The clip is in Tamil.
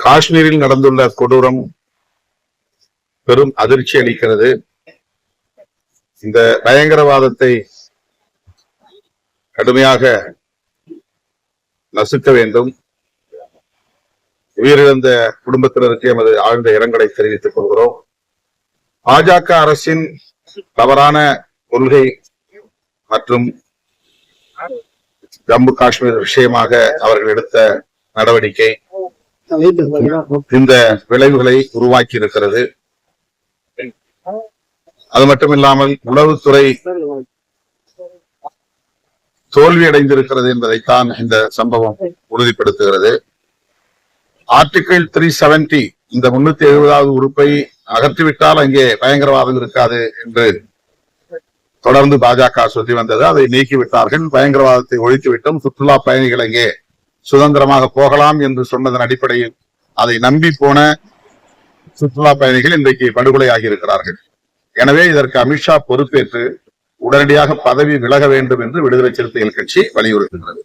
காஷ்மீரில் நடந்துள்ள கொடூரம் பெரும் அதிர்ச்சி அளிக்கிறது. இந்த பயங்கரவாதத்தை கடுமையாக நசுக்க வேண்டும். உயிரிழந்த குடும்பத்தினருக்கு எமது ஆழ்ந்த இரங்கலை தெரிவித்துக் கொள்கிறோம். பாஜக அரசின் தவறான கொள்கை மற்றும் ஜம்மு காஷ்மீர் விஷயமாக அவர்கள் எடுத்த நடவடிக்கை இந்த விளைவுகளை உருவாக்கி இருக்கிறது. அது மட்டுமில்லாமல் உளவுத்துறை தோல்வியடைந்திருக்கிறது என்பதைத்தான் இந்த சம்பவம் உறுதிப்படுத்துகிறது. ஆர்டிகிள் 370 இந்த 370வது உறுப்பை அகற்றிவிட்டால் அங்கே பயங்கரவாதம் இருக்காது என்று தொடர்ந்து பாஜக சொல்லி வந்தது. அதை நீக்கிவிட்டார்கள். பயங்கரவாதத்தை ஒழித்துவிட்டோம், சுற்றுலா பயணிகள் அங்கே சுதந்திரமாக போகலாம் என்று சொன்னதன் அடிப்படையில் அதை நம்பி போன சுற்றுலா பயணிகள் இன்றைக்கு படுகொலையாகி இருக்கிறார்கள். எனவே இதற்கு அமித்ஷா பொறுப்பேற்று உடனடியாக பதவி விலக வேண்டும் என்று விடுதலை சிறுத்தைகள் கட்சி வலியுறுத்துகிறது.